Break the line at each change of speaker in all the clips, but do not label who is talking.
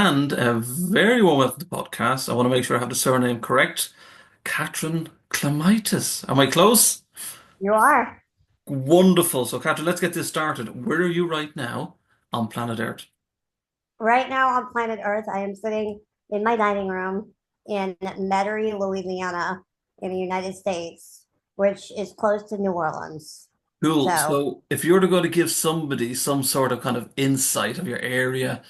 And a very warm welcome to the podcast. I want to make sure I have the surname correct. Katherine Klimitas. Am I close?
You are.
Wonderful. So, Katherine, let's get this started. Where are you right now on planet Earth?
Right now on planet Earth, I am sitting in my dining room in Metairie, Louisiana, in the United States, which is close to New Orleans.
Cool.
So
So, if you were to go to give somebody some sort of kind of insight of your area,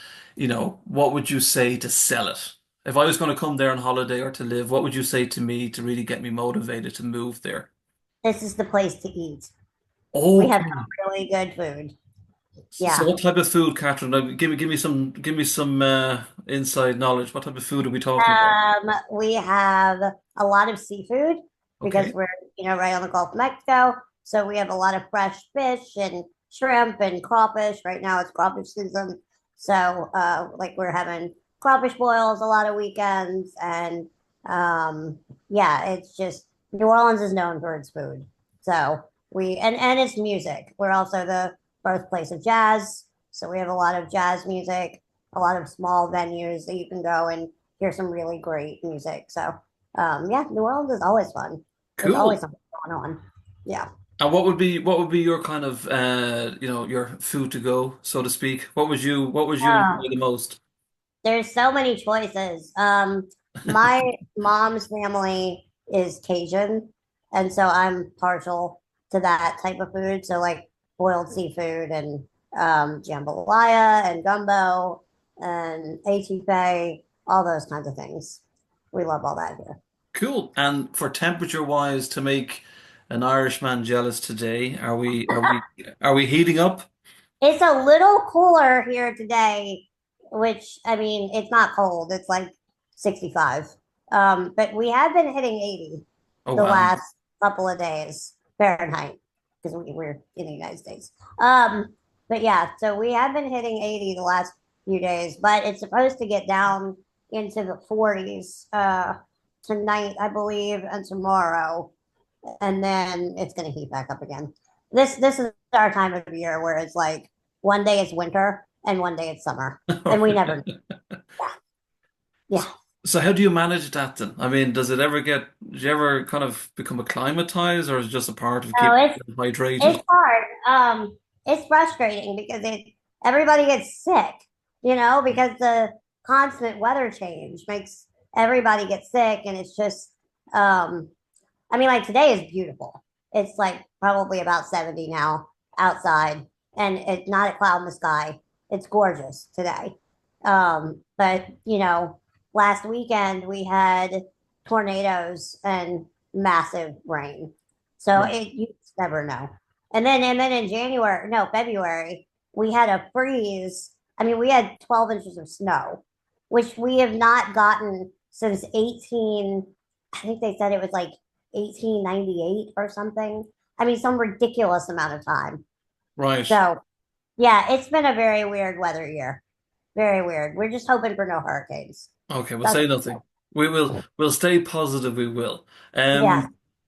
what would you say to sell it? If I was going to come there on holiday or to live, what would you say to me to really get me motivated to move there?
this is the place to eat. We have
Okay.
some really good food.
So
Yeah.
what type of food, Catherine? Give me some inside knowledge. What type of food are we talking about?
We have a lot of seafood because
Okay,
we're right on the Gulf of Mexico. So we have a lot of fresh fish and shrimp and crawfish. Right now it's crawfish season. So like we're having crawfish boils a lot of weekends. And yeah, it's just New Orleans is known for its food. So and its music. We're also the birthplace of jazz. So we have a lot of jazz music, a lot of small venues that you can go and hear some really great music. So yeah, New Orleans is always fun. There's always
cool.
something going on. Yeah.
And what would be your kind of your food to go, so to speak? What would you enjoy
Oh,
the most?
there's so many choices. My mom's family is Cajun, and so I'm partial to that type of food. So like boiled seafood and jambalaya and gumbo and etouffee, all those kinds of things. We love all that here.
Cool. And for temperature wise, to make an Irishman jealous today, are we heating up?
It's a little cooler here today, which I mean, it's not cold. It's like 65. But we have been hitting 80
Oh
the
wow.
last couple of days Fahrenheit because we're in the United States. But yeah, so we have been hitting 80 the last few days, but it's supposed to get down into the 40s tonight, I believe, and tomorrow, and then it's going to heat back up again. This is our time of year where it's like one day it's winter and one day it's summer, and we never. Yeah.
So how do you manage that then? I mean, do you ever kind of become acclimatized, or is it just a part of
So
keeping
it's
yourself hydrated?
it's hard. It's frustrating because everybody gets sick, because the constant weather change makes everybody get sick, and it's just, I mean, like today is beautiful. It's like probably about 70 now outside, and it's not a cloud in the sky. It's gorgeous today. But last weekend we had tornadoes and massive rain. So
Right.
you just never know. And then in January, no, February, we had a freeze. I mean, we had 12 inches of snow, which we have not gotten since 18, I think they said it was like 1898 or something. I mean, some ridiculous amount of time.
Right.
So, yeah, it's been a very weird weather year. Very weird. We're just hoping for no hurricanes.
Okay, we'll
That's
say nothing. We'll stay positive, we will.
yeah.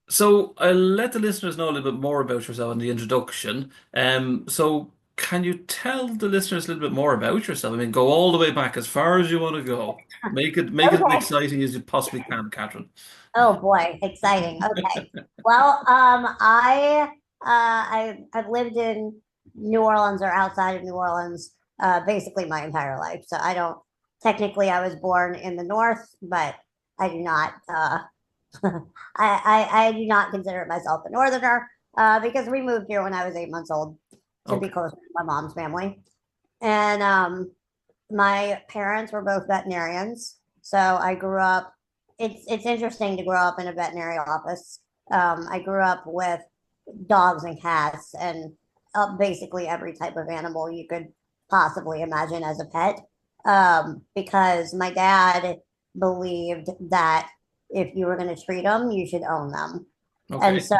So I'll let the listeners know a little bit more about yourself in the introduction. So can you tell the listeners a little bit more about yourself? I mean, go all the way back as far as you want to go. Make it as
Okay.
exciting as you possibly can, Catherine.
Oh boy, exciting. Okay. Well, I've lived in New Orleans or outside of New Orleans basically my entire life. So I don't technically I was born in the north, but I do not I do not consider myself a northerner because we moved here when I was 8 months old to be
Okay.
closer to my mom's family. And my parents were both veterinarians. So I grew up, it's interesting to grow up in a veterinary office. I grew up with dogs and cats and basically every type of animal you could possibly imagine as a pet. Because my dad believed that if you were going to treat them, you should own them. And
Okay.
so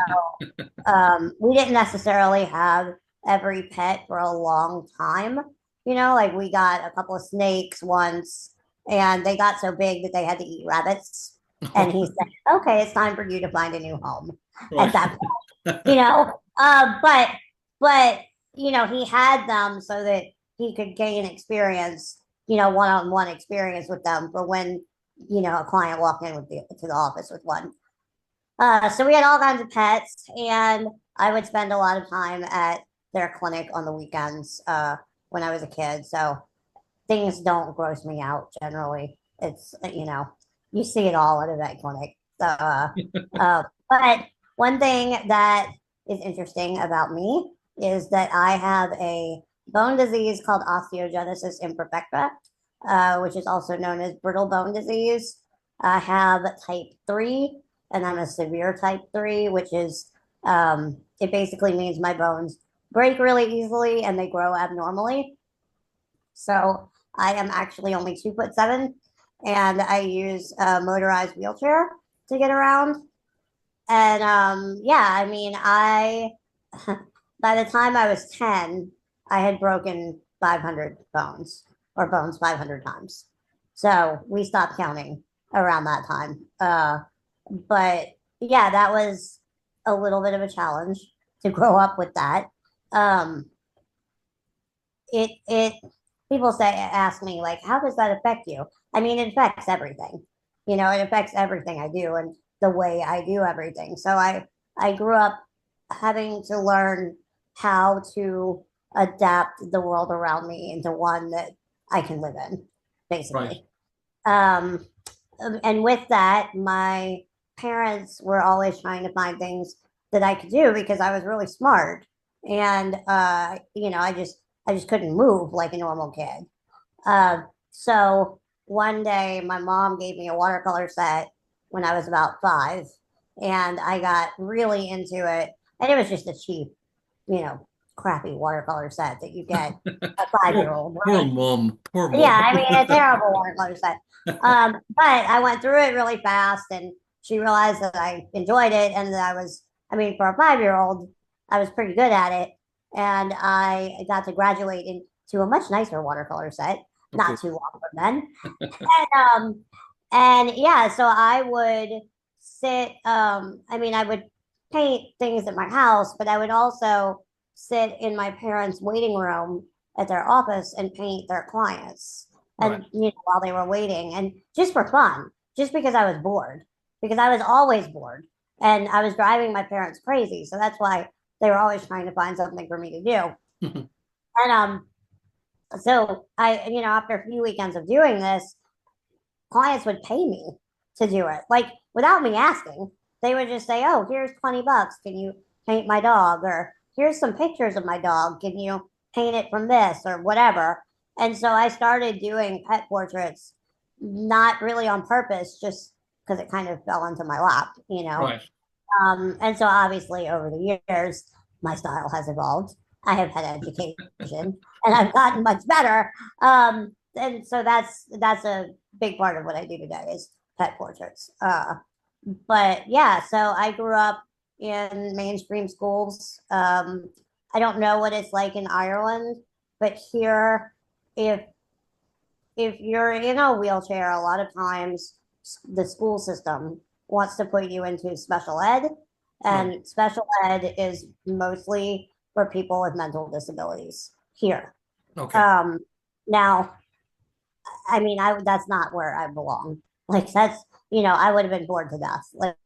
we didn't necessarily have every pet for a long time. Like we got a couple of snakes once, and they got so big that they had to eat rabbits. And he said, "Okay, it's time for you to find a new home." At
Right.
that point, you know, but he had them so that he could gain experience one-on-one experience with them for when, a client walked in to the office with one. So we had all kinds of pets, and I would spend a lot of time at their clinic on the weekends when I was a kid. So things don't gross me out generally. It's, you see it all at a vet clinic. But one thing that is interesting about me is that I have a bone disease called osteogenesis imperfecta, which is also known as brittle bone disease. I have type 3, and I'm a severe type 3, which is, it basically means my bones break really easily and they grow abnormally. So I am actually only 2'7", and I use a motorized wheelchair to get around. And yeah, I mean, I by the time I was 10, I had broken 500 bones or bones 500 times. So we stopped counting around that time. But yeah, that was a little bit of a challenge to grow up with that. Um, it people ask me like, how does that affect you? I mean, it affects everything. It affects everything I do and the way I do everything. So I grew up having to learn how to adapt the world around me into one that I can live in,
Right.
basically. Um, and with that, my parents were always trying to find things that I could do because I was really smart, and I just couldn't move like a normal kid. So one day, my mom gave me a watercolor set when I was about 5, and I got really into it. And it was just a cheap, you know, crappy watercolor set that you get a 5-year-old,
Poor
right?
mom. Poor
Yeah,
mom.
I mean, a terrible watercolor set. But I went through it really fast, and she realized that I enjoyed it, and that I mean, for a 5-year-old, I was pretty good at it. And I got to graduate into a much nicer watercolor set,
Okay.
not too long from then. And yeah, so I would I mean, I would paint things at my house, but I would also sit in my parents' waiting room at their office and paint their clients.
Right.
And, while they were waiting, and just for fun, just because I was bored, because I was always bored and I was driving my parents crazy. So that's why they were always trying to find something for me to do. And so after a few weekends of doing this, clients would pay me to do it, like without me asking. They would just say, "Oh, here's $20. Can you paint my dog?" Or "Here's some pictures of my dog. Can you paint it from this or whatever?" And so I started doing pet portraits, not really on purpose, just because it kind of fell into my lap.
Right.
And so obviously over the years, my style has evolved. I have had education and I've gotten much better. And so that's a big part of what I do today is pet portraits. But yeah, so I grew up in mainstream schools. I don't know what it's like in Ireland, but here, if if you're in a wheelchair, a lot of times the school system wants to put you into special ed,
Right.
and special ed is mostly for people with mental disabilities here.
Okay.
Um, Now, I mean, that's not where I belong. Like I would have been bored to death. Like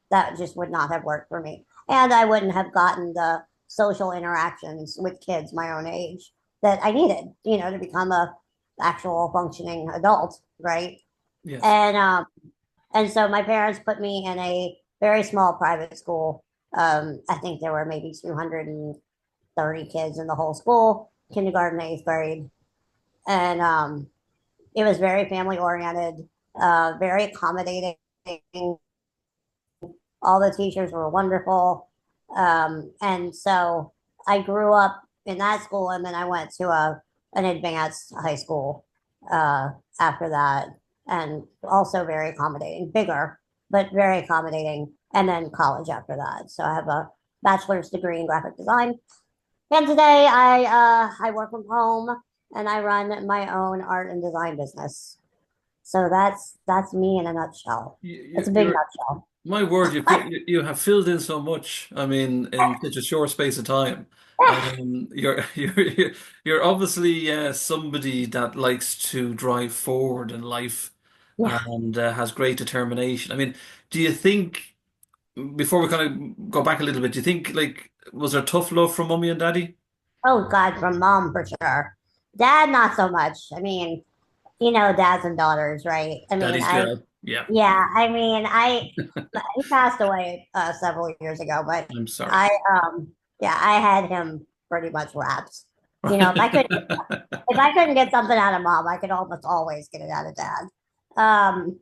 that just would not have worked for me, and I wouldn't have gotten the social interactions with kids my own age that I needed, to become a actual functioning adult, right?
Yes.
And so my parents put me in a very small private school. I think there were maybe 230 kids in the whole school, kindergarten, 8th grade, and it was very family oriented, very accommodating. All the teachers were wonderful. And so I grew up in that school, and then I went to an advanced high school after that, and also very accommodating, bigger, but very accommodating, and then college after that. So I have a bachelor's degree in graphic design. And today I work from home and I run my own art and design business. So that's me in a nutshell.
You,
It's
you-
a big
you're
nutshell.
My word, you have filled in so much. I mean, in such a short space of time. You're obviously somebody that likes to drive forward in life
Yeah.
and has great determination. I mean, do you think before we kind of go back a little bit, do you think like was there tough love from mommy and daddy?
Oh God, from mom for sure. Dad, not so much. I mean, dads and daughters, right? I mean,
Daddy's girl. Yeah,
yeah, I mean, he passed away several years ago, but
I'm sorry.
I, yeah, I had him pretty much wrapped. If I couldn't get something out of mom, I could almost always get it out of dad. Um,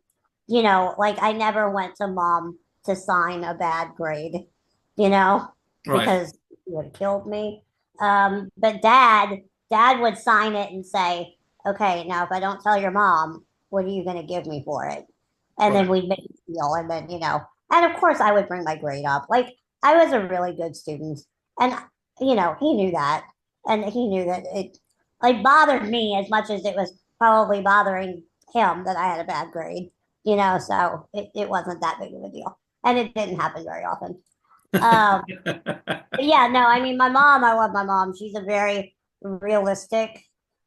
like I never went to mom to sign a bad grade, you know,
Right,
because he would have killed me. But dad would sign it and say, okay, now if I don't tell your mom, what are you going to give me for it? And then
right.
we'd make a deal. And then, and of course I would bring my grade up. Like I was a really good student. And, he knew that. And he knew that it like bothered me as much as it was probably bothering him that I had a bad grade, so it wasn't that big of a deal. And it didn't happen very often. Um, but yeah, no, I mean, I love my mom. She's a very realistic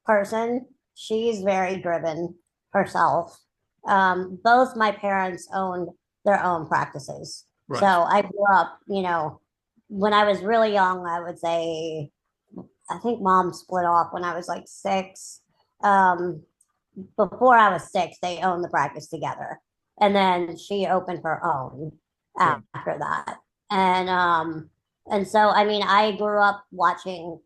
person. She's very driven herself. Both my parents owned their own practices. So
Right.
I grew up, when I was really young, I would say, I think mom split off when I was like 6. Um, Before I was 6, they owned the practice together. And then she opened her own
Right.
after that. And so I mean I grew up watching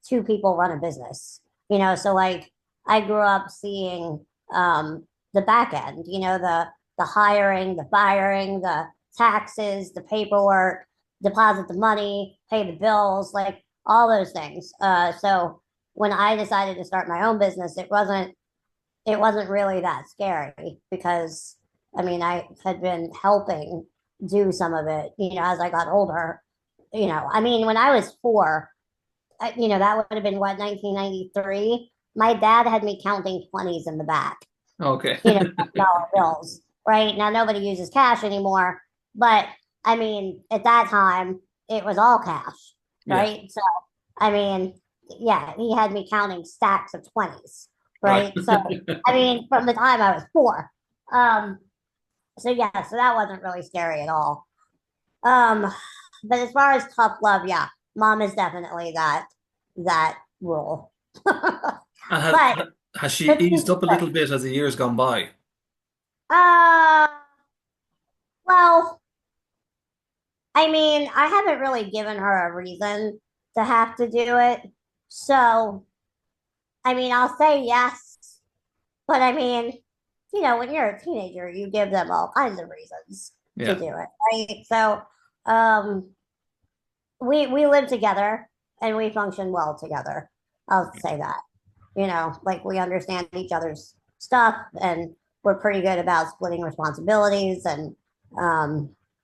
two people run a business. So like I grew up seeing the back end, the hiring, the firing, the taxes, the paperwork, deposit the money, pay the bills, like all those things. So when I decided to start my own business, it wasn't really that scary because I mean I had been helping do some of it, as I got older. I mean when I was 4, that would have been what, 1993. My dad had me counting 20s in the back,
Okay.
dollar bills. Right now, nobody uses cash anymore, but I mean, at that time, it was all cash,
Yeah.
right? So, I mean, yeah, he had me counting stacks of 20s,
Right.
right? So, I mean, from the time I was 4. Um, so yeah, so that wasn't really scary at all. Um, but as far as tough love, yeah, mom is definitely that rule.
And
But
has she
let's
eased
keep
up a
it.
little bit as the years gone by?
Uh, well, I mean, I haven't really given her a reason to have to do it. So, I mean, I'll say yes, but I mean, when you're a teenager, you give them all kinds of reasons to
Yeah.
do it, right? So, um, we live together and we function well together. I'll say that. Like we understand each other's stuff and we're pretty good about splitting responsibilities and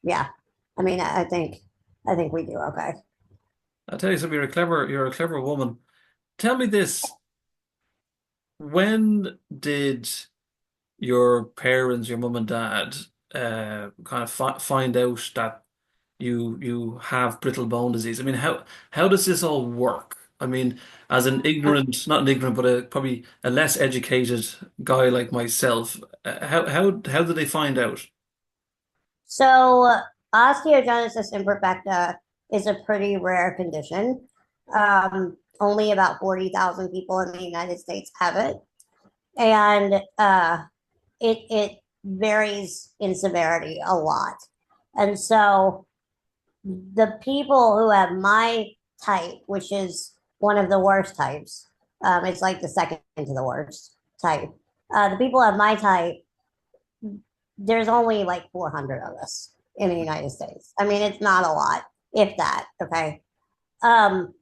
yeah. I mean, I think we do okay.
I'll tell you something, you're a clever woman. Tell me this, when did your parents, your mum and dad, kind of find out that you have brittle bone disease? I mean, how does this all work? I mean, as an ignorant, not an ignorant, but probably a less educated guy like myself, how did they find out?
So osteogenesis imperfecta is a pretty rare condition. Only about 40,000 people in the United States have it. And it varies in severity a lot. And so the people who have my type, which is one of the worst types, it's like the second to the worst type. The people who have my type, there's only like 400 of us in the United States. I mean, it's not a lot, if that. Okay. Um,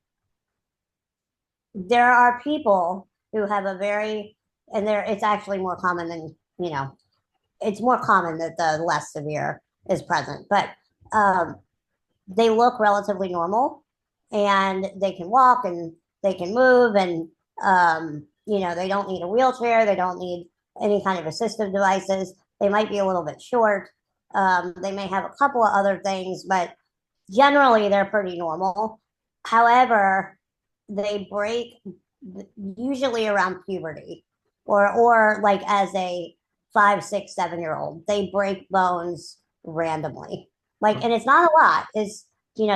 there are people who have a very, and there, it's actually more common than, it's more common that the less severe is present, but um, they look relatively normal and they can walk and they can move and they don't need a wheelchair, they don't need any kind of assistive devices, they might be a little bit short, They may have a couple of other things, but generally they're pretty normal. However, they break usually around puberty, or like as a 5, 6, 7 year old, they break bones randomly. Like, and it's not a lot. It's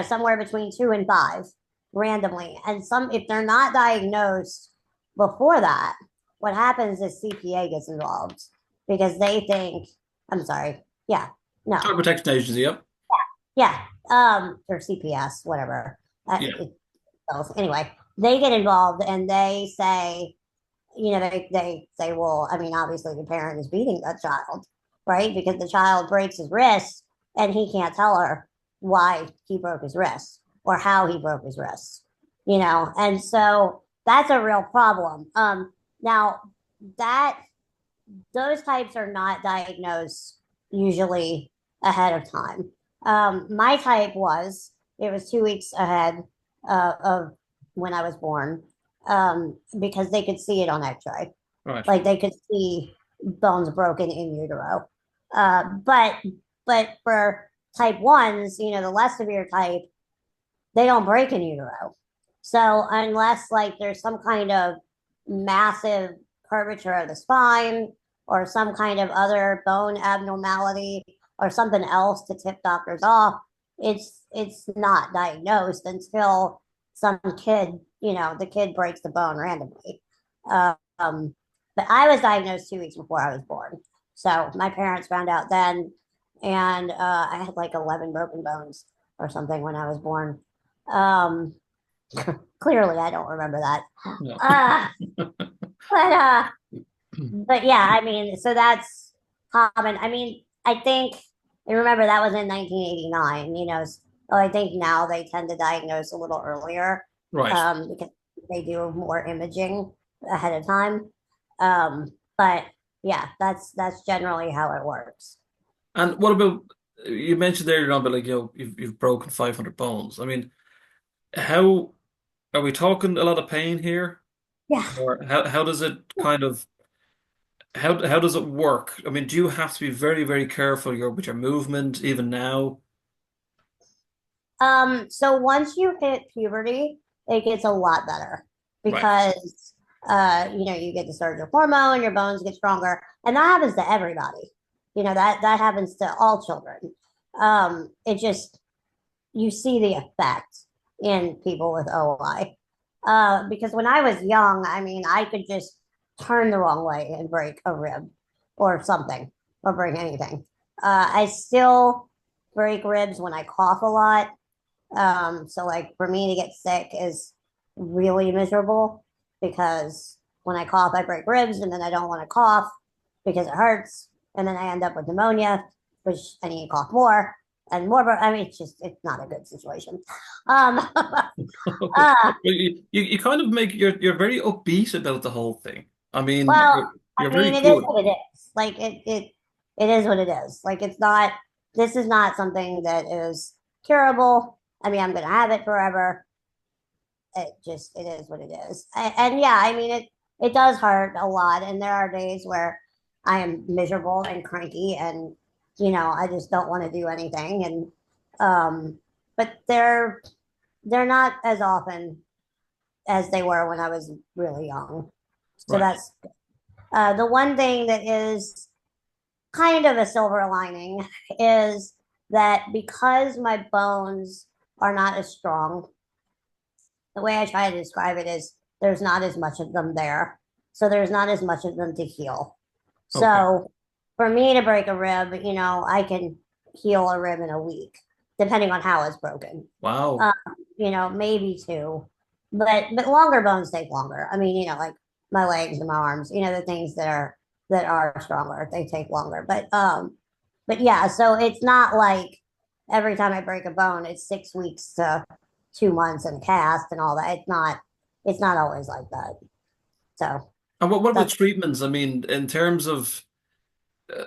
somewhere between 2 and 5 randomly. And some, if they're not diagnosed before that, what happens is CPA gets involved because they think, I'm sorry, yeah, no,
Child Protection Agency, yep.
yeah, or CPS, whatever.
Yeah.
Anyway, they get involved and they say, they say, well, I mean, obviously the parent is beating that child, right? Because the child breaks his wrist and he can't tell her why he broke his wrist or how he broke his wrist, and so that's a real problem. Now that those types are not diagnosed usually ahead of time. My type was, it was 2 weeks ahead of when I was born, because they could see it on X-ray,
Right.
like they could see bones broken in utero. But for type ones, the less severe type, they don't break in utero. So unless like there's some kind of massive curvature of the spine or some kind of other bone abnormality or something else to tip doctors off, it's not diagnosed until some kid, the kid breaks the bone randomly. Um, but I was diagnosed 2 weeks before I was born. So my parents found out then, and I had like 11 broken bones or something when I was born. Um, Clearly, I don't remember that.
Yeah.
Uh, but uh, but yeah, I mean, so that's common. I mean, I think I remember that was in 1989. So I think now they tend to diagnose a little earlier,
Right.
because they do more imaging ahead of time. But yeah, that's generally how it works.
And what about you mentioned earlier on about like you've broken 500 bones. I mean, how are we talking a lot of pain here?
Yeah.
Or how does it kind of how does it work? I mean, do you have to be very, very careful with your movement even now?
So once you hit puberty, it gets a lot better
Right.
because you get the surge of hormone, your bones get stronger, and that happens to everybody. That happens to all children. It just you see the effect in people with OI. Because when I was young, I mean, I could just turn the wrong way and break a rib or something or break anything. I still break ribs when I cough a lot. So like for me to get sick is really miserable because when I cough, I break ribs and then I don't want to cough because it hurts. And then I end up with pneumonia, which I need to cough more and more. I mean, it's not a good situation. Um,
Okay.
uh,
Well, you kind of make you're very upbeat about the whole thing. I mean,
well,
you're
I
very
mean, it is
good.
what it is. Like it is what it is. Like it's not, this is not something that is curable. I mean, I'm going to have it forever. It is what it is. And yeah, I mean it does hurt a lot, and there are days where I am miserable and cranky, and I just don't want to do anything. And but they're not as often as they were when I was really young. So
Right.
that's the one thing that is kind of a silver lining is that because my bones are not as strong, the way I try to describe it is there's not as much of them there. So there's not as much of them to heal.
Okay.
So for me to break a rib, I can heal a rib in a week, depending on how it's broken.
Wow.
Um, maybe two, but longer bones take longer. I mean, like my legs and my arms, the things that are stronger, they take longer. But yeah, so it's not like every time I break a bone, it's 6 weeks to 2 months and cast and all that. It's not always like that. So
And what about
that's
treatments? I mean, in terms of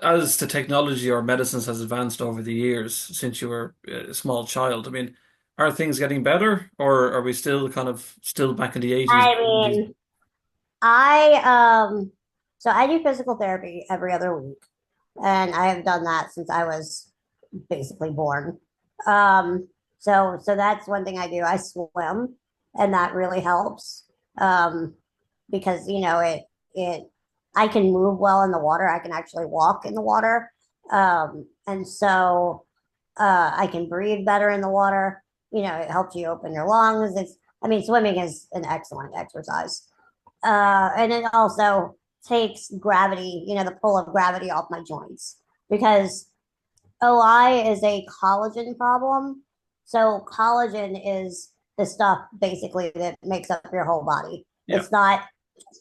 as the technology or medicines has advanced over the years since you were a small child, I mean, are things getting better, or are we still back in the 80s and
I
70s?
mean, I so I do physical therapy every other week, and I have done that since I was basically born. So that's one thing I do. I swim, and that really helps. Um, because it I can move well in the water. I can actually walk in the water. And so I can breathe better in the water. It helps you open your lungs. I mean, swimming is an excellent exercise. And it also takes gravity, the pull of gravity off my joints because OI is a collagen problem. So collagen is the stuff basically that makes up your whole body.
Yeah.
It's not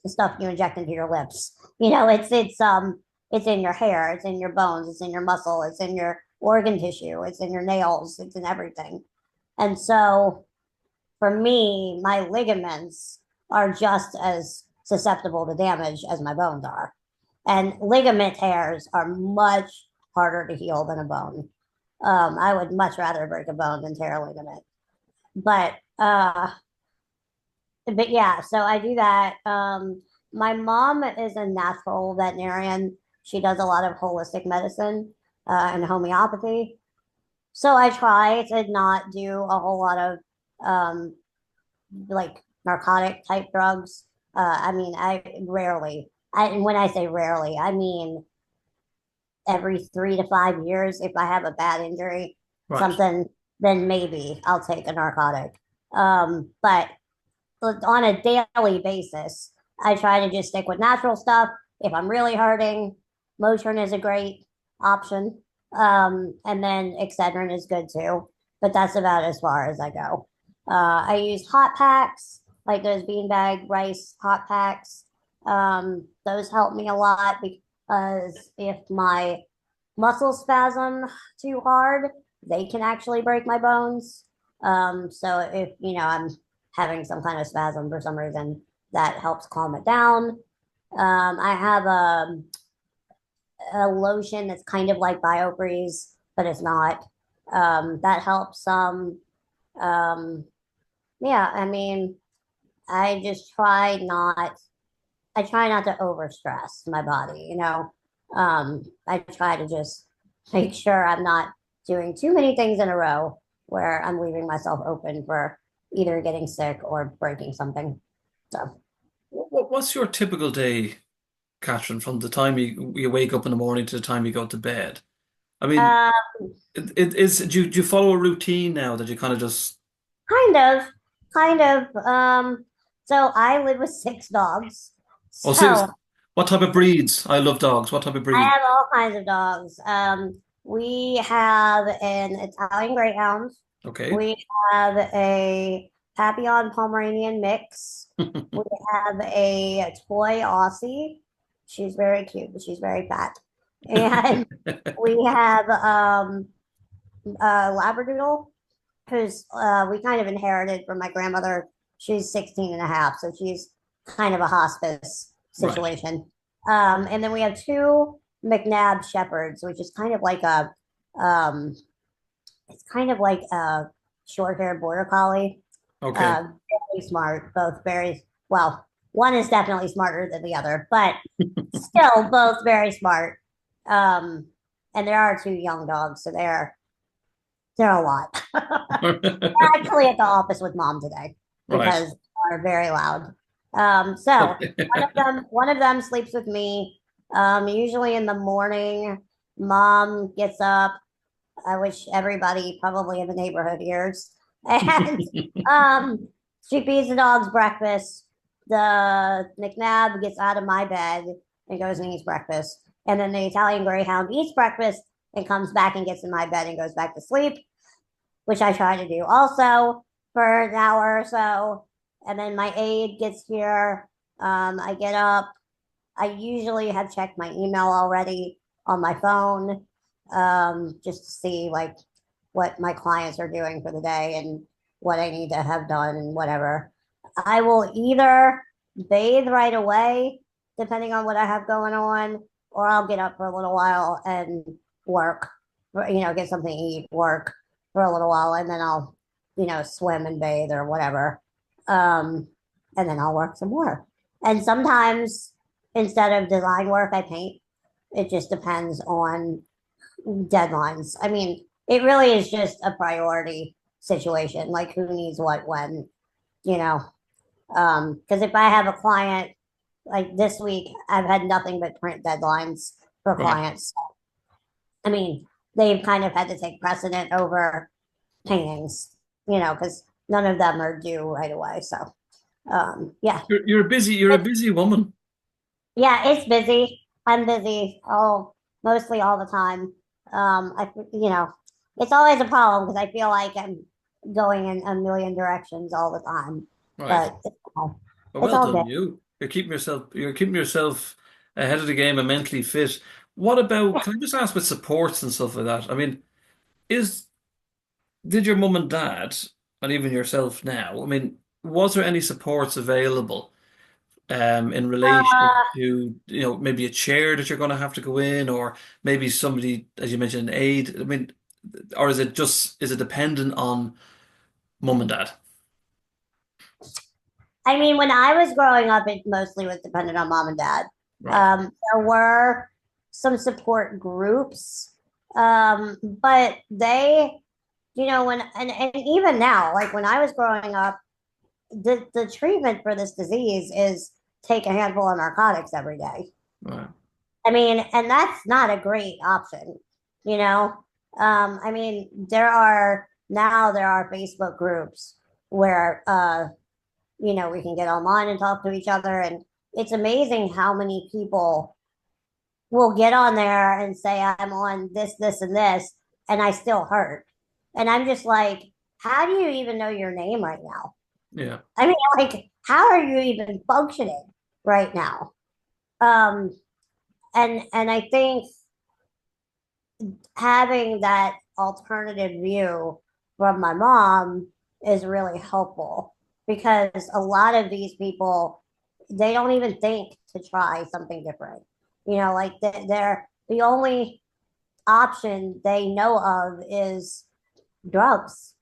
the stuff you inject into your lips. It's in your hair, it's in your bones, it's in your muscle, it's in your organ tissue, it's in your nails, it's in everything. And so for me, my ligaments are just as susceptible to damage as my bones are. And ligament tears are much harder to heal than a bone. I would much rather break a bone than tear a ligament. But uh, but yeah, so I do that. My mom is a natural veterinarian. She does a lot of holistic medicine and homeopathy. So I try to not do a whole lot of um, like narcotic type drugs. I mean, I rarely. And when I say rarely, I mean every 3 to 5 years. If I have a bad injury,
Right.
something, then maybe I'll take a narcotic. But on a daily basis, I try to just stick with natural stuff. If I'm really hurting, Motrin is a great option. And then Excedrin is good too. But that's about as far as I go. I use hot packs, like those beanbag rice hot packs. Those help me a lot because if my muscles spasm too hard, they can actually break my bones. So if I'm having some kind of spasm for some reason, that helps calm it down. I have a lotion that's kind of like BioFreeze, but it's not. That helps some. Um, yeah, I mean, I just try not. I try not to overstress my body. I try to just make sure I'm not doing too many things in a row where I'm leaving myself open for either getting sick or breaking something. So,
What's your typical day, Catherine, from the time you wake up in the morning to the time you go to bed? I mean,
uh,
do you follow a routine now that you kind of just,
kind of, kind of. So I live with 6 dogs.
oh,
So
seriously, what type of breeds? I love dogs. What type of
I
breed?
have all kinds of dogs. We have an Italian Greyhound.
Okay.
We have a Papillon Pomeranian mix. We have a toy Aussie. She's very cute, but she's very fat. And we have a Labradoodle, who's we kind of inherited from my grandmother. She's 16 and a half, so she's kind of a hospice
Right.
situation. And then we have two McNabb Shepherds, which is kind of like um, it's kind of like a short-haired border collie.
Okay.
Very smart, both very well. One is definitely smarter than the other, but still both very smart. Um, and there are two young dogs, so they're a lot. Actually at the office with mom today
Right.
because they're very loud. So one of them sleeps with me. Usually in the morning, mom gets up. I wish everybody probably in the neighborhood hears. And um, she feeds the dogs breakfast. The McNabb gets out of my bed and goes and eats breakfast. And then the Italian Greyhound eats breakfast and comes back and gets in my bed and goes back to sleep, which I try to do also for an hour or so. And then my aide gets here. I get up. I usually have checked my email already on my phone, just to see like what my clients are doing for the day and what I need to have done and whatever. I will either bathe right away, depending on what I have going on, or I'll get up for a little while and work, get something to eat, work for a little while, and then I'll, swim and bathe or whatever. Um, and then I'll work some more. And sometimes instead of design work, I paint. It just depends on deadlines. I mean, it really is just a priority situation, like who needs what when, you know. Because if I have a client like this week, I've had nothing but print deadlines for
Right.
clients. I mean, they've kind of had to take precedent over paintings, because none of them are due right away. So, yeah,
You're a busy woman.
yeah, it's busy. I'm busy mostly all the time. It's always a problem because I feel like I'm going in a million directions all the time,
Right.
but
Well,
it's
well
all
done,
good.
you. You're keeping yourself ahead of the game and mentally fit. What about, can I just ask with supports and stuff like that? I mean, is did your mum and dad, and even yourself now, I mean, was there any supports available in relation
Uh,
to, maybe a chair that you're going to have to go in, or maybe somebody, as you mentioned, an aide? I mean, or is it dependent on mum and dad?
I mean, when I was growing up, it mostly was dependent on mom and dad.
Right.
There were some support groups, but they, when and even now, like when I was growing up, the treatment for this disease is take a handful of narcotics every day.
Right.
I mean, and that's not a great option, you know. I mean, there are Facebook groups where we can get online and talk to each other. And it's amazing how many people will get on there and say, I'm on this, this, and this, and I still hurt. And I'm just like, how do you even know your name right now?
Yeah.
I mean, like, how are you even functioning right now? Um, and I think having that alternative view from my mom is really helpful because a lot of these people they don't even think to try something different. Like they're the only option they know of is drugs,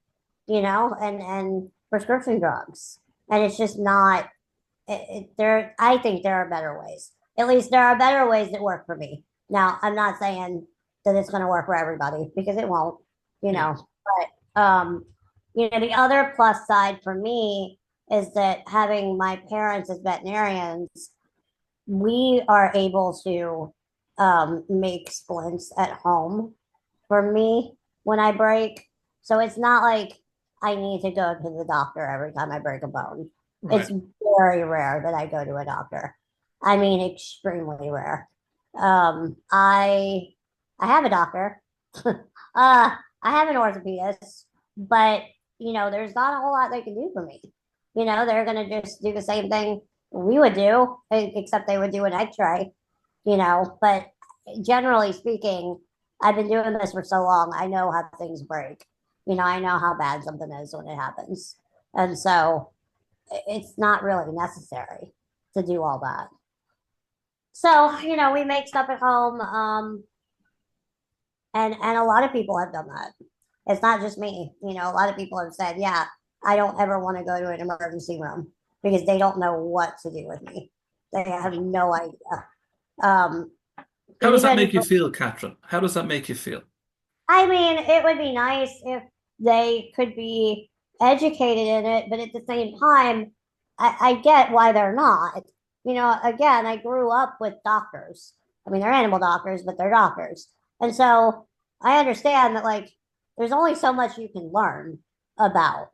and prescription drugs, and it's just not. There, I think there are better ways. At least there are better ways that work for me. Now, I'm not saying that it's going to work for everybody because it won't, you
Yeah.
know. But the other plus side for me is that having my parents as veterinarians, we are able to make splints at home for me when I break. So it's not like I need to go to the doctor every time I break a bone. It's
Right.
very rare that I go to a doctor. I mean, extremely rare. I have a doctor. I have an orthopedist, but there's not a whole lot they can do for me. They're gonna just do the same thing we would do, except they would do an X-ray. But generally speaking, I've been doing this for so long. I know how things break. I know how bad something is when it happens, and so it's not really necessary to do all that. So we make stuff at home, and a lot of people have done that. It's not just me. A lot of people have said, "Yeah, I don't ever want to go to an emergency room because they don't know what to do with me. They have no idea." Um,
How does that
even
make you feel, Katherine? How does that make you feel?
I mean, it would be nice if they could be educated in it, but at the same time, I get why they're not. Again, I grew up with doctors. I mean, they're animal doctors, but they're doctors. And so I understand that, like, there's only so much you can learn about.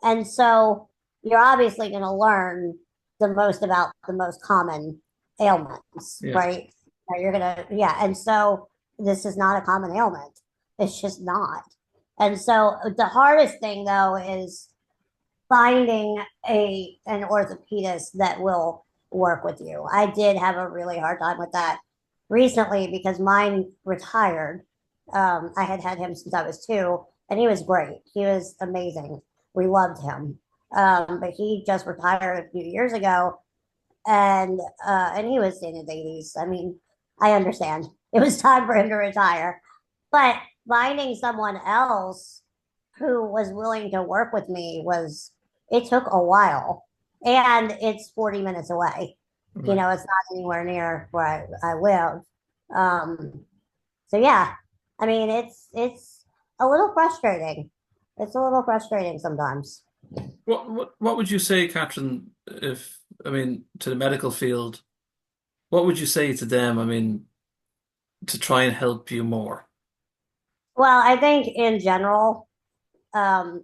And so you're obviously going to learn the most about the most common ailments,
Yeah.
right? You're going to, yeah. And so this is not a common ailment. It's just not. And so the hardest thing though is finding an orthopedist that will work with you. I did have a really hard time with that recently because mine retired. I had had him since I was 2, and he was great. He was amazing. We loved him. But he just retired a few years ago, and he was in his 80s. I mean, I understand it was time for him to retire, but finding someone else who was willing to work with me was it took a while, and it's 40 minutes away.
Right.
It's not anywhere near where I live. um so yeah. I mean, it's a little frustrating. It's a little frustrating sometimes.
What would you say, Catherine, if I mean to the medical field, what would you say to them? I mean, to try and help you more.
Well, I think in general, um,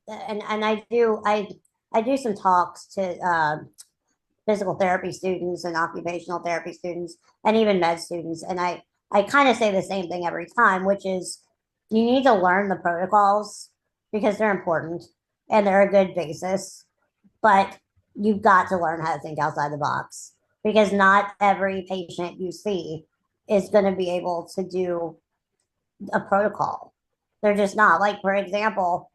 and I do some talks to physical therapy students and occupational therapy students and even med students, and I kind of say the same thing every time, which is you need to learn the protocols because they're important and they're a good basis, but you've got to learn how to think outside the box because not every patient you see is going to be able to do a protocol. They're just not. Like, for example,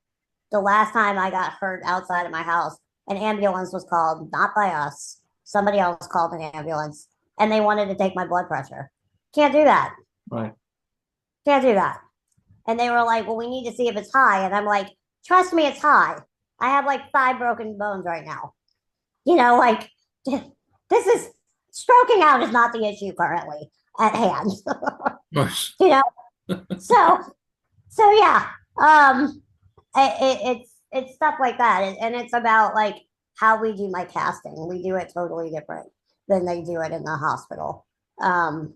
the last time I got hurt outside of my house, an ambulance was called, not by us. Somebody else called an ambulance and they wanted to take my blood pressure. Can't do that.
Right.
Can't do that. And they were like, well, we need to see if it's high. And I'm like, trust me, it's high. I have like 5 broken bones right now. Like this is stroking out is not the issue currently at hand.
Right.
you know, so yeah, it's stuff like that, and it's about like how we do my casting. We do it totally different than they do it in the hospital. Um,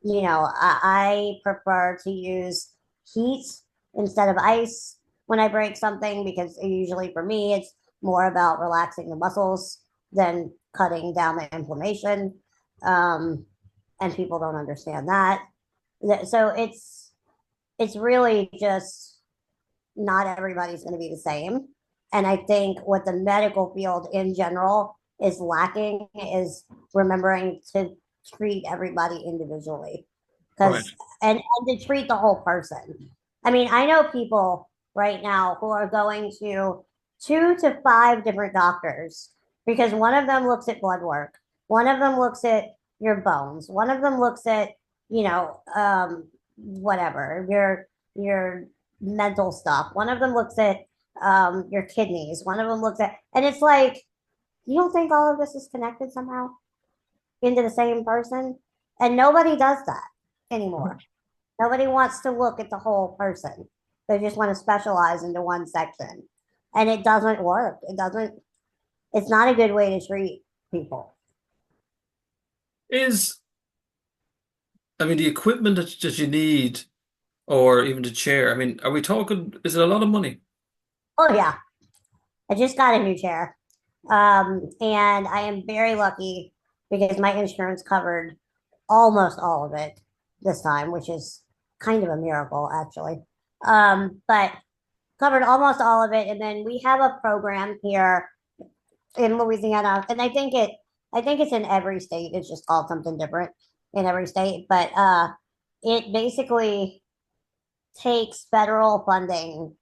I prefer to use heat instead of ice when I break something because usually for me it's more about relaxing the muscles than cutting down the inflammation. Um, and people don't understand that. So it's really just not everybody's going to be the same. And I think what the medical field in general is lacking is remembering to treat everybody individually
Right.
because and to treat the whole person. I mean, I know people right now who are going to 2 to 5 different doctors because one of them looks at blood work, one of them looks at your bones, one of them looks at whatever your mental stuff. One of them looks at your kidneys. One of them looks at, and it's like, you don't think all of this is connected somehow into the same person? And nobody does that anymore. Nobody wants to look at the whole person. They just want to specialize into one section. And it doesn't work. It's not a good way to treat people.
Is I mean the equipment that you need, or even the chair. I mean, are we talking? Is it a lot of money?
Oh, yeah. I just got a new chair. And I am very lucky because my insurance covered almost all of it this time, which is kind of a miracle, actually. But covered almost all of it. And then we have a program here in Louisiana, and I think it's in every state. It's just called something different in every state. But it basically takes federal funding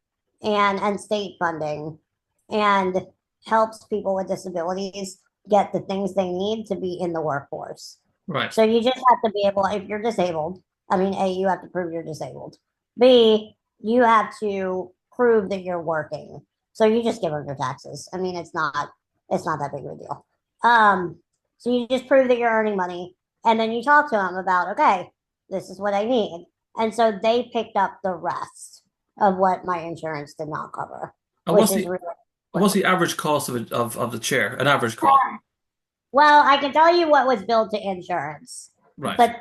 and state funding and helps people with disabilities get the things they need to be in the workforce.
Right.
So you just have to be able, if you're disabled, I mean, A, you have to prove you're disabled. B, you have to prove that you're working. So you just give them your taxes. I mean, it's not that big of a deal. Um, so you just prove that you're earning money and then you talk to them about, okay, this is what I need. And so they picked up the rest of what my insurance did not cover,
And
which is really
what's
great.
the average cost of of the chair? An average cost.
Well, I can tell you what was billed to insurance,
Right.
but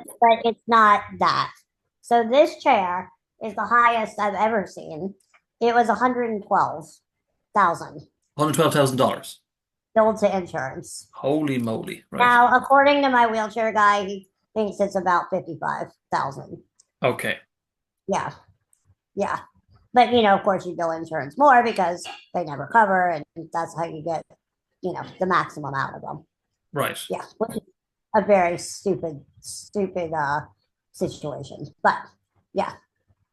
it's not that. So this chair is the highest I've ever seen. It was 112,000
$112,000.
billed to insurance.
Holy moly. Right.
Now, according to my wheelchair guy, he thinks it's about 55,000.
Okay.
Yeah, yeah. But of course, you bill insurance more because they never cover, and that's how you get the maximum out of them.
Right.
Yeah, which is a very stupid situation. But yeah.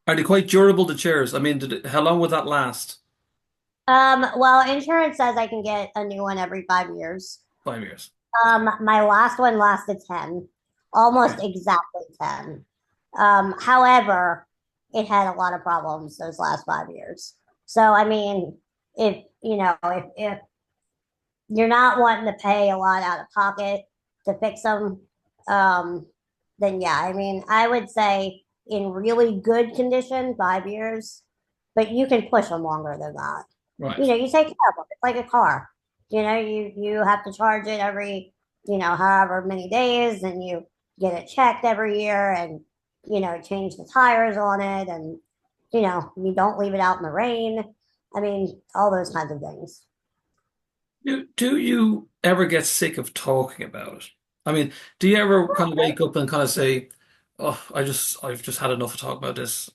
Are they quite durable, the chairs? I mean, how long would that last?
Well, insurance says I can get a new one every 5 years.
5 years.
My last one lasted 10, almost exactly 10. However, it had a lot of problems those last 5 years. So I mean, if you're not wanting to pay a lot out of pocket to fix them, um, then yeah, I mean, I would say in really good condition, 5 years, but you can push them longer than that.
Right.
You take care of them. It's like a car. You have to charge it every, however many days, and you get it checked every year, and change the tires on it, and you don't leave it out in the rain. I mean, all those kinds of things.
Do you ever get sick of talking about it? I mean, do you ever kind of wake up and kind of say, "Oh, I've just had enough of talking about this."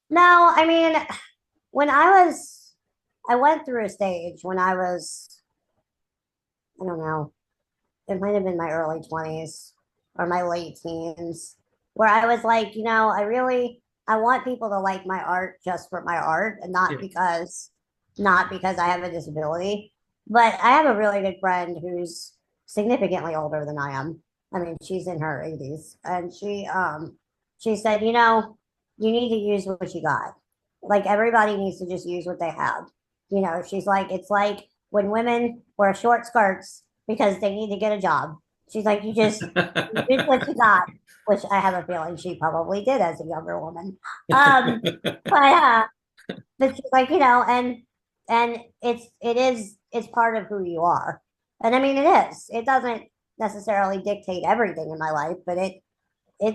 No, I mean, when I went through a stage when I was, I don't know, it might have been my early 20s or my late teens, where I was like, I want people to like my art just for my art, and
Yeah.
not because I have a disability. But I have a really good friend who's significantly older than I am. I mean, she's in her 80s, and she said, you need to use what you got. Like, everybody needs to just use what they have. She's like, it's like when women wear short skirts because they need to get a job. She's like, you use what you got, which I have a feeling she probably did as a younger woman. Um, but she's like, and it's part of who you are. And I mean, it is. It doesn't necessarily dictate everything in my life, but it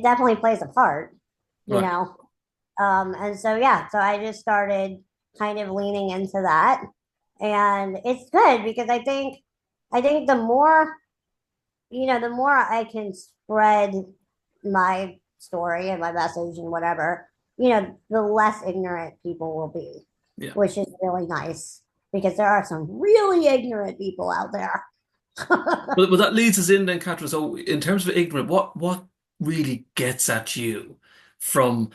definitely plays a part, you
Right.
know. And so yeah, so I just started kind of leaning into that, and it's good because I think the more I can spread my story and my message and whatever, the less ignorant people will be,
Yeah.
which is really nice because there are some really ignorant people out there.
But that leads us in then, Katherine. So, in terms of ignorant, what really gets at you from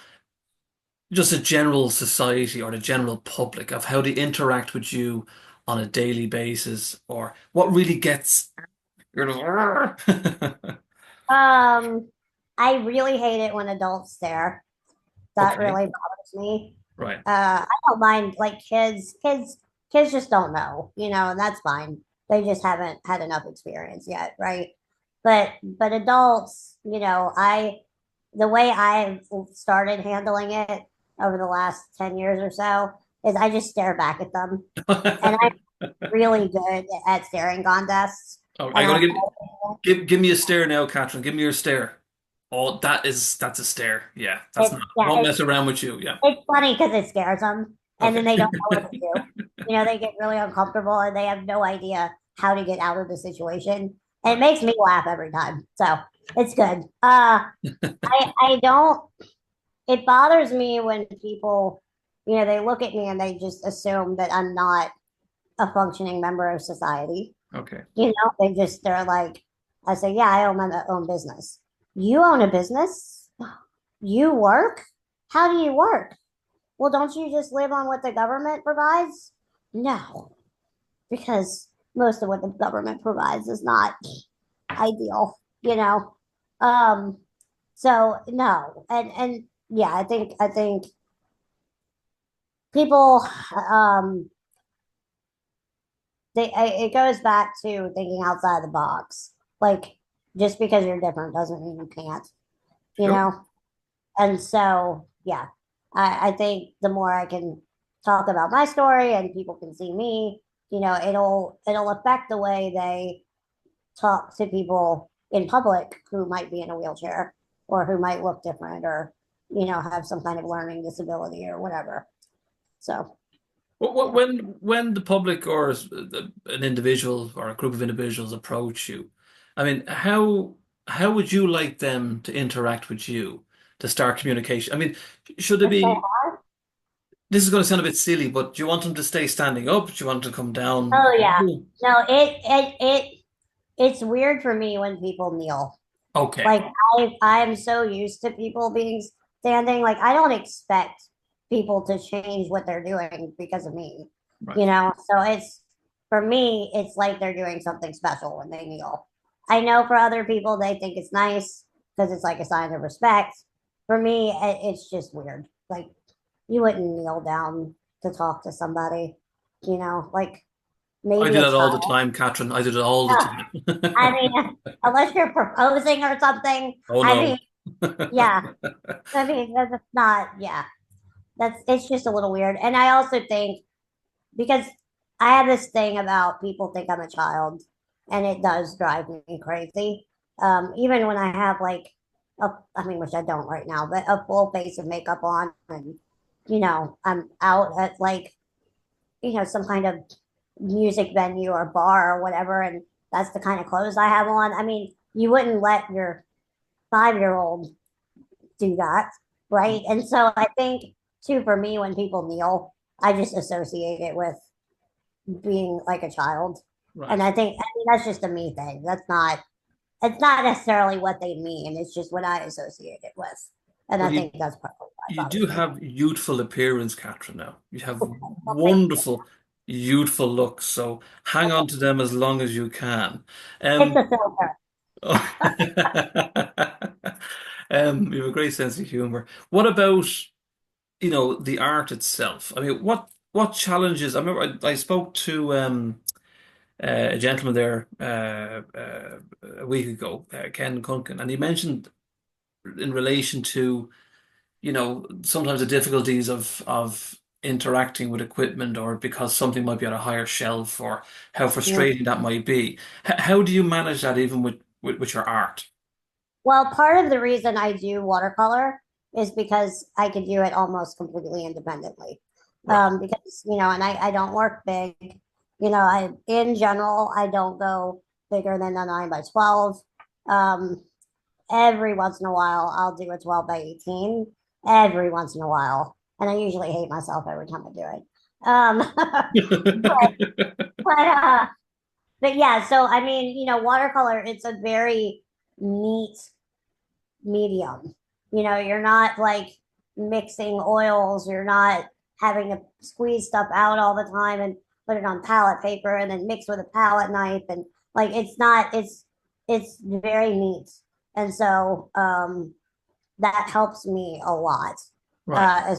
just a general society or the general public of how they interact with you on a daily basis, or what really gets you're just,
um, I really hate it when adults stare. That
okay,
really bothers me.
right.
I don't mind like kids just don't know, and that's fine. They just haven't had enough experience yet, right? But adults, the way I've started handling it over the last 10 years or so is I just stare back at them. And I'm really good at staring contests.
Oh, I'm
And
gonna
I
give me a stare now, Katherine. Give me your stare. Oh, that's a stare. Yeah, that's
it's
not.
yeah,
Won't mess around with you. Yeah.
it's funny because it scares them, and
Okay.
then they don't know what to do. They get really uncomfortable and they have no idea how to get out of the situation. And it
Right.
makes me laugh every time. So it's good. I don't. It bothers me when people, they look at me and they just assume that I'm not a functioning member of society.
Okay.
They're like, I say, yeah, I own my own business. You own a business? You work? How do you work? Well, don't you just live on what the government provides? No, because most of what the government provides is not ideal, you know. Um, so no, and yeah, I think people it goes back to thinking outside the box. Like, just because you're different doesn't mean you can't, you
Sure.
know. And so yeah, I think the more I can talk about my story and people can see me, it'll affect the way they talk to people in public who might be in a wheelchair or who might look different or have some kind of learning disability or whatever. So yeah.
When the public or an individual or a group of individuals approach you, I mean, how would you like them to interact with you to start communication? I mean, should it
If they,
be? This is going to sound a bit silly, but do you want them to stay standing up? Do you want them to come down?
oh yeah, no, it's weird for me when people kneel.
Okay,
Like, I'm so used to people being standing. Like, I don't expect people to change what they're doing because of me.
right.
So it's for me, it's like they're doing something special when they kneel. I know for other people they think it's nice because it's like a sign of respect. For me, it's just weird. Like, you wouldn't kneel down to talk to somebody, like
I
maybe
do
a
that all the
child.
time, Katherine. I do that all the
I
time.
mean, unless you're proposing or something.
Oh
I mean,
no.
Yeah. I mean, that's not, yeah, it's just a little weird. And I also think because I have this thing about people think I'm a child, and it does drive me crazy. Even when I have like I mean, which I don't right now, but a full face of makeup on, and I'm out at like some kind of music venue or bar or whatever, and that's the kind of clothes I have on. I mean, you wouldn't let your 5-year-old do that, right? And so I think too, for me, when people kneel, I just associate it with being like a child. And
Right.
I mean, that's just a me thing. It's not necessarily what they mean. It's just what I associate it with. And
Well,
I think that's probably why it
you do
bothers me.
have youthful appearance, Katherine, now. You have
Well, thank you.
wonderful youthful looks, so hang on to them as long as you can.
It's
Um,
a filter.
you have a great sense of humor. What about, the art itself? I mean, what challenges? I remember I spoke to a gentleman there a week ago, Ken Kunkin, and he mentioned in relation to sometimes the difficulties of interacting with equipment, or because something might be on a higher shelf, or how
Yeah.
frustrating that might be. How do you manage that even with your art?
Well, part of the reason I do watercolor is because I could do it almost completely independently.
Right.
Because, and I don't work big. In general, I don't go bigger than a 9 by 12. Um, every once in a while, I'll do a 12 by 18 every once in a while. And I usually hate myself every time I do it. But, but, uh, but yeah, so I mean, watercolor, it's a very neat medium. You're not like mixing oils, you're not having to squeeze stuff out all the time and put it on palette paper and then mix with a palette knife, and like it's not it's very neat. And so that helps me a lot.
Right.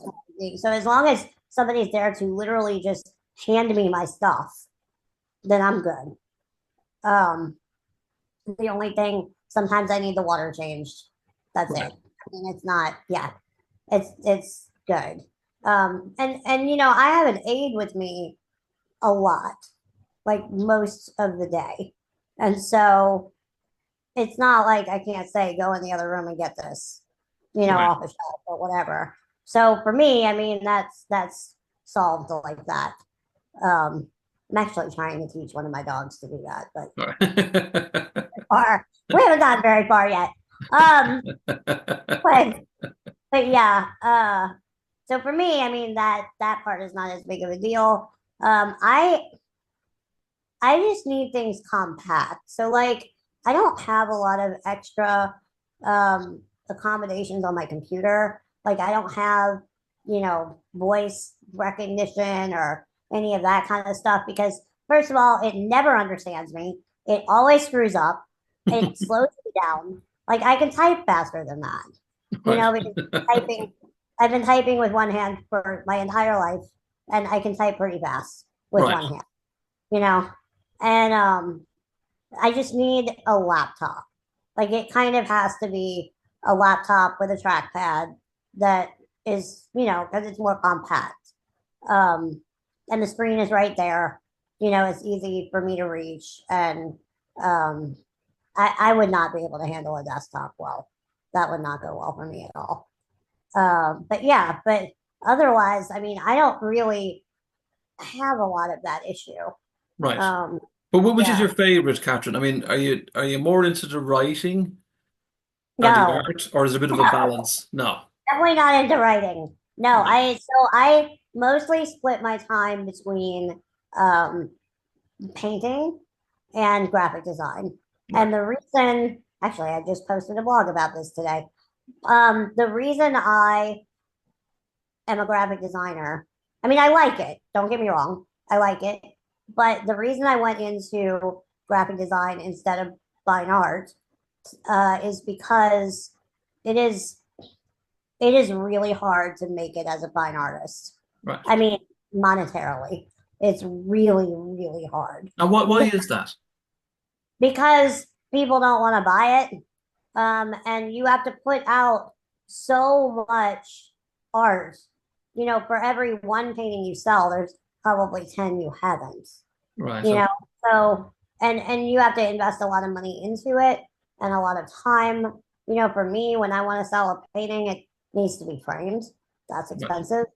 So as long as somebody's there to literally just hand me my stuff, then I'm good. Um, the only thing, sometimes I need the water changed. That's it.
Right.
I mean, it's not, yeah, it's good. And I have an aide with me a lot, like most of the day. And so it's not like I can't say go in the other room and get this,
Right.
off the shelf or whatever. So for me, I mean, that's solved like that. Um, I'm actually trying to teach one of my dogs to do that, but
Right.
far we haven't gotten very far yet. Um, but but yeah, so for me, I mean that part is not as big of a deal. I just need things compact. So like I don't have a lot of extra accommodations on my computer. Like I don't have, voice recognition or any of that kind of stuff because first of all, it never understands me. It always screws up. It slows me down. Like I can type faster than that,
Right.
because typing I've been typing with one hand for my entire life and I can type pretty fast with
Right.
one hand, you know and I just need a laptop. Like it kind of has to be a laptop with a trackpad that is, because it's more compact. Um, and the screen is right there. It's easy for me to reach. And um, I would not be able to handle a desktop well. That would not go well for me at all. But yeah, but otherwise, I mean, I don't really have a lot of that issue.
Right.
Um,
But which is
yeah,
your favorite, Katherine? I mean, are you more into the writing or the
no,
art, or is there a bit of a
no.
balance? No.
Definitely not into writing. No,
Right.
I mostly split my time between um, painting and graphic design.
Right.
And the reason, actually, I just posted a blog about this today. The reason I am a graphic designer, I mean, I like it. Don't get me wrong, I like it. But the reason I went into graphic design instead of fine art is because it is it is really hard to make it as a fine artist.
Right.
I mean, monetarily, it's really, really hard
And why is that?
because people don't want to buy it. And you have to put out so much art. For every one painting you sell, there's probably 10 you haven't.
Right.
You
So
know, so and you have to invest a lot of money into it and a lot of time. For me, when I want to sell a painting, it needs to be framed. That's
right.
expensive.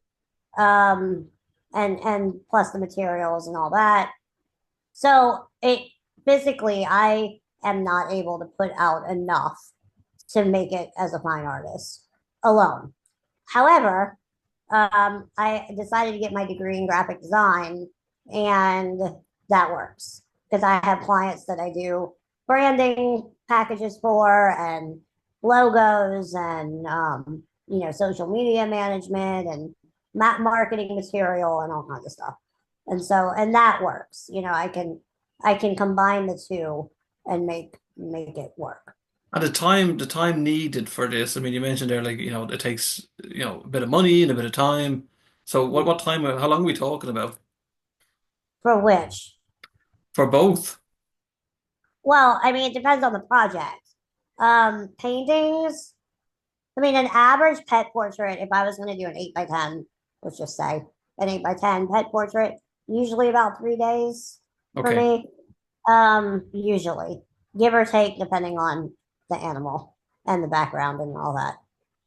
Um, and plus the materials and all that. So it physically, I am not able to put out enough to make it as a fine artist alone. However, I decided to get my degree in graphic design, and that works because I have clients that I do branding packages for, and logos, and social media management, and map marketing material, and all kinds of stuff. And that works. I can combine the two and make it work.
And the time needed for this, I mean, you mentioned there, like, it takes, a bit of money and a bit of time. So what time, how long are we talking about?
For which,
For both?
well, I mean, it depends on the project. Paintings, I mean, an average pet portrait, if I was going to do an 8 by 10, let's just say an 8 by 10 pet portrait, usually about 3 days for
Okay.
me. Usually, give or take, depending on the animal and the background and all that.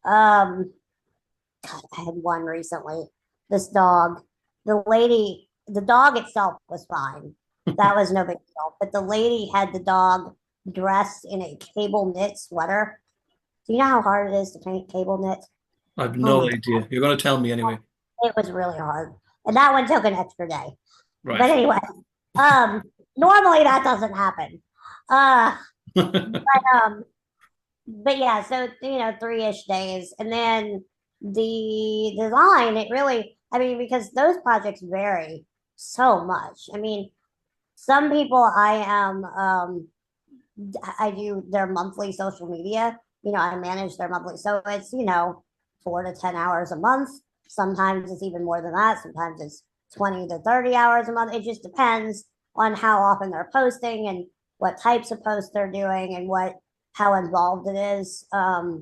God, I had one recently. This dog, the dog itself was fine. That was no big deal. But the lady had the dog dressed in a cable knit sweater. Do you know how hard it is to paint cable knit?
I have
Oh
no
my
idea. You're going to tell me anyway.
God, it was really hard. And that one took an extra day. But
Right.
anyway, um, normally that doesn't happen. Uh, um, but yeah, so 3-ish days. And then the design, it really, I mean, because those projects vary so much. I mean, some people I do their monthly social media. I manage their monthly. So it's, 4 to 10 hours a month. Sometimes it's even more than that. Sometimes it's 20 to 30 hours a month. It just depends on how often they're posting and what types of posts they're doing and how involved it is. I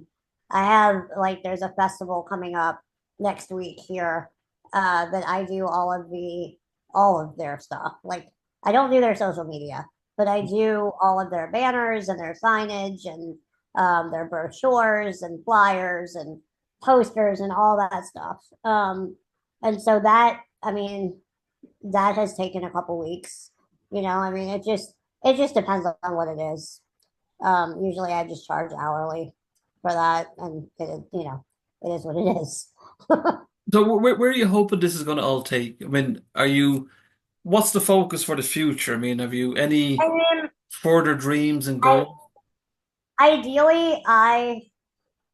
have, like, there's a festival coming up next week here, that I do all of their stuff. Like, I don't do their social media, but I do all of their banners and their signage, and their brochures and flyers and posters and all that stuff. And so that, I mean, that has taken a couple weeks. I mean, it just depends on what it is. Usually I just charge hourly for that, and it is what it is.
So where are you hoping this is going to all take? I mean, what's the focus for the future? I mean, have you
I
any
mean,
further dreams and
I
goals?
ideally, I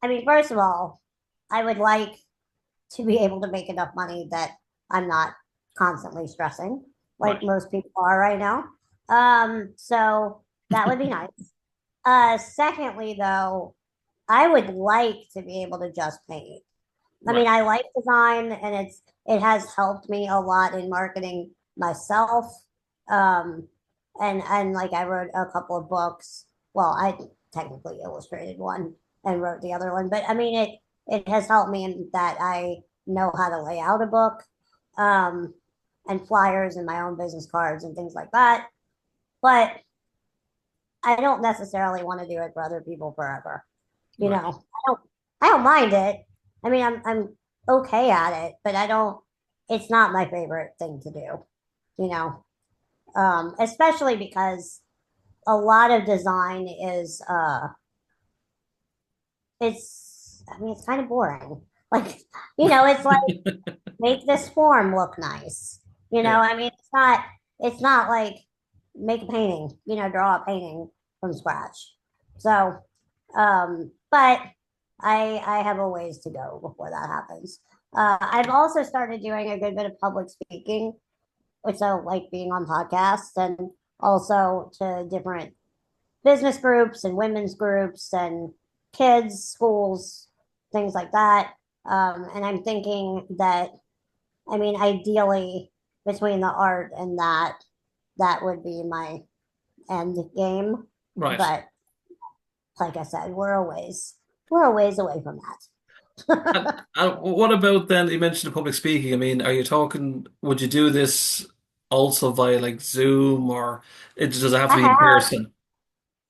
mean, first of all, I would like to be able to make enough money that I'm not constantly stressing like
Right.
most people are right now. So that would be nice. Secondly, though, I would like to be able to just paint. I mean,
Right.
I like design, and it has helped me a lot in marketing myself. Um, and like, I wrote a couple of books. Well, I technically illustrated one and wrote the other one, but I mean, it has helped me in that I know how to lay out a book, um, and flyers and my own business cards and things like that. But I don't necessarily want to do it for other people forever.
Right.
I don't mind it. I mean, I'm okay at it, but I don't. It's not my favorite thing to do. You know, especially because a lot of design is it's. I mean, it's kind of boring. Like, it's like, make this form look nice.
Yeah.
I mean, it's not like make a painting, draw a painting from scratch. So, but I have a ways to go before that happens. I've also started doing a good bit of public speaking, which I like, being on podcasts, and also to different business groups and women's groups and kids, schools, things like that. And I'm thinking that, I mean, ideally, between the art and that would be my end game.
Right.
But like I said, we're a ways away from that.
And what about then? You mentioned the public speaking. I mean, are you talking? Would you do this also via like Zoom, or does it have to
I
be in
have.
person?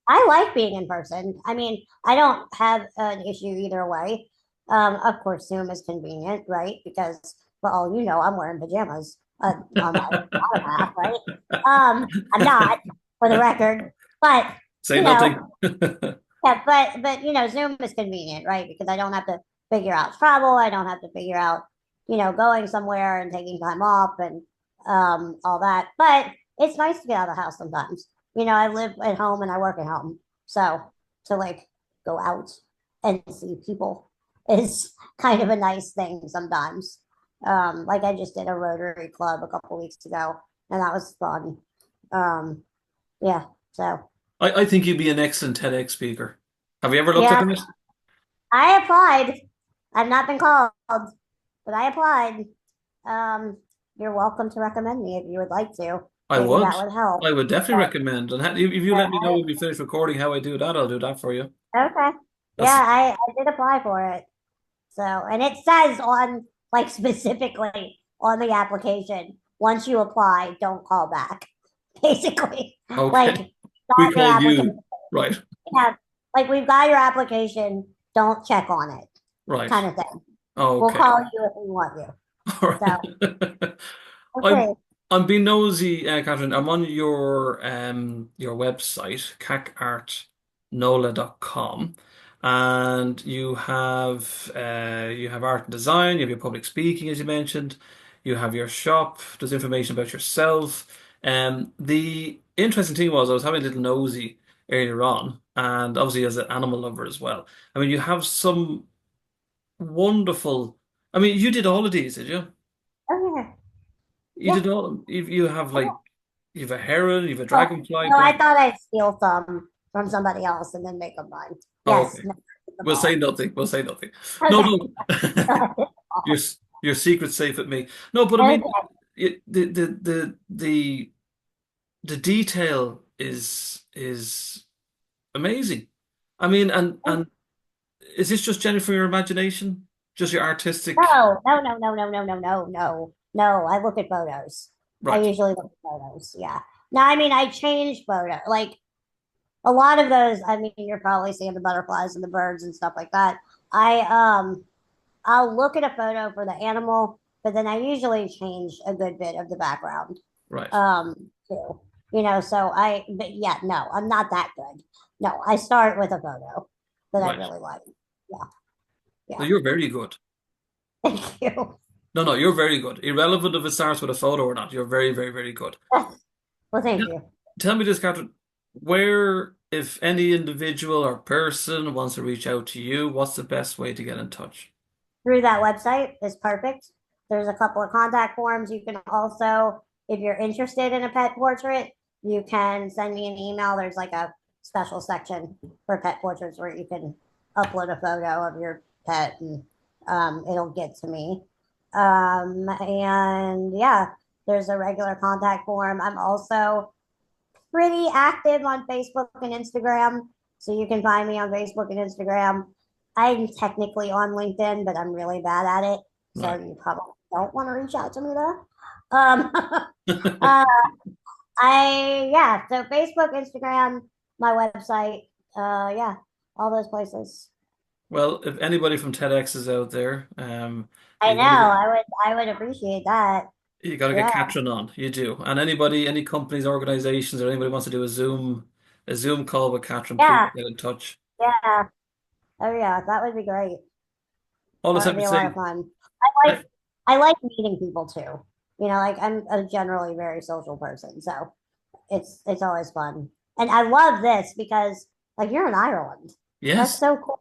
I like being in person. I mean, I don't have an issue either way. Of course, Zoom is convenient, right? Because for all you know, I'm wearing pajamas on my bottom half, right? I'm not, for the record, but
Say
you
nothing.
know, yeah, but Zoom is convenient, right? Because I don't have to figure out travel. I don't have to figure out, going somewhere and taking time off and all that. But it's nice to get out of the house sometimes. I live at home and I work at home. So to like go out and see people is kind of a nice thing sometimes. Like I just did a Rotary Club a couple weeks ago, and that was fun. Um, yeah. So
I think you'd be an excellent TEDx speaker. Have you ever looked at
yeah,
it?
I applied. I've not been called, but I applied. Um, you're welcome to recommend me if you would like to.
I
Maybe
would.
that would help.
I would definitely
But,
recommend. And if you let me know
but
when we finish recording how I do that, I'll do that for you.
okay. Yeah,
That's
I did apply for it. So, and it says on like specifically on the application, once you apply, don't call back. Basically, like
okay. We
got your
call
application.
you. Right.
Yeah, like we've got your application. Don't check on it,
Right.
kind of thing. We'll
Okay.
call you if we want you.
All
So,
right. I'm
okay.
I'm being nosy, Catherine. I'm on your website, cacartnola.com, and you have art and design, you have your public speaking, as you mentioned, you have your shop, there's information about yourself. The interesting thing was I was having a little nosy earlier on, and obviously as an animal lover as well. I mean, you have some wonderful. I mean, you did all of these, did you?
Oh yeah,
You
yeah.
did all. You have like you have a heron, you have a
Oh,
dragonfly.
no, I thought I'd steal some from somebody else and then make them mine.
Oh,
Yes,
okay.
no, the
We'll say
ball.
nothing. We'll say nothing. No,
Okay.
no. Your your secret's safe at me. No, but I
Okay.
mean, the detail is amazing. I mean, and is this just Jennifer your imagination? Just your artistic,
No, no, no, no, no, no, no, no, no, no. I look at photos. I
right?
usually look at photos. Yeah. Now, I mean, I change photo. Like a lot of those. I mean, you're probably seeing the butterflies and the birds and stuff like that. I I'll look at a photo for the animal, but then I usually change a good bit of the background.
Right,
Too. So but yeah, no, I'm not that good. No, I start with a photo that I
right.
really like. Yeah,
No,
yeah.
you're very good.
Thank you.
No, no, you're very good. Irrelevant if it starts with a photo or not, you're very, very, very good.
Well,
Yeah.
thank you.
Tell me this, Catherine, where, if any individual or person wants to reach out to you, what's the best way to get in touch?
Through that website is perfect. There's a couple of contact forms. You can also, if you're interested in a pet portrait, you can send me an email. There's like a special section for pet portraits where you can upload a photo of your pet and it'll get to me. And yeah, there's a regular contact form. I'm also pretty active on Facebook and Instagram. So you can find me on Facebook and Instagram. I'm technically on LinkedIn, but I'm really bad at it. So
Right.
you probably don't want to reach out to me there. Um, uh, yeah, so Facebook, Instagram, my website, yeah, all those places.
Well, if anybody from TEDx is out there,
I know, I would appreciate that.
you got to get
Yeah,
Catherine on. You do. And anybody, any companies, organizations, or anybody wants to do a Zoom call with Catherine, please
yeah,
get in touch.
yeah. Oh yeah, that would be great.
All this
That
have
would
to
be a lot
say,
of fun. I like I like meeting people too. Like I'm a generally very social person, so it's always fun. And I love this because like you're in Ireland. That's
yes,
so cool.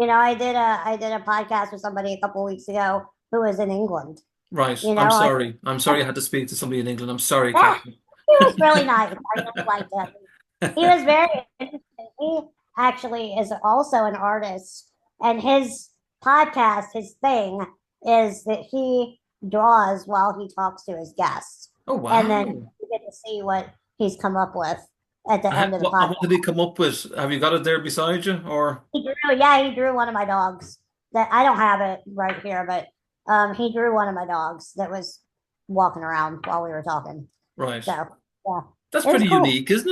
I did a podcast with somebody a couple weeks ago who was in England.
right.
You
I'm
know, like
sorry. I'm sorry I had to speak to somebody in England. I'm sorry,
yeah,
Catherine.
he was really nice. I really liked him. He was very interesting. He actually is also an artist, and his podcast, his thing is that he draws while he talks to his guests,
Oh,
and then
wow.
you get to see what he's come up with. at the end of the
And
podcast.
what did he come up with? Have you got it there beside you, or
Yeah, he drew one of my dogs. That I don't have it right here, but he drew one of my dogs that was walking around while we were talking.
right?
So yeah,
That's
it was
pretty
cool.
unique, isn't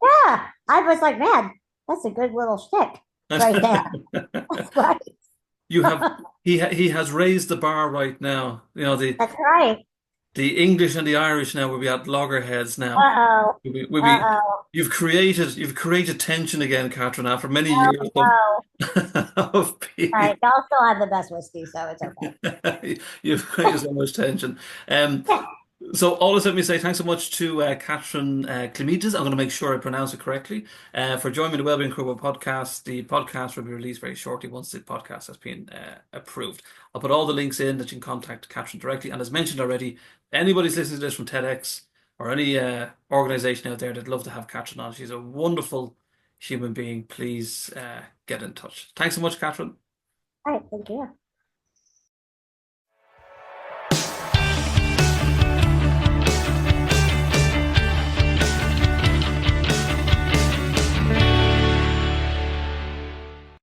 Yeah, I was like, man, that's a good little shtick right there.
it?
Right.
You have he has raised the bar right now. You know
That's right.
the English and the Irish now will be at loggerheads now.
Uh-oh.
We'll be
Uh-oh.
you've created tension again, Catherine, after many
Oh
years
no.
of
All
being
right, y'all still have the best whiskey, so it's okay.
you've created so much tension. So all this let me say thanks so much to Katherine Klimitas. I'm going to make sure I pronounce it correctly. For joining me in the Wellbeing Crew podcast. The podcast will be released very shortly once the podcast has been approved. I'll put all the links in that you can contact Katherine directly. And as mentioned already, anybody's listening to this from TEDx or any organization out there that'd love to have Katherine on. She's a wonderful human being. Please get in touch. Thanks so much, Katherine.
All right, thank you.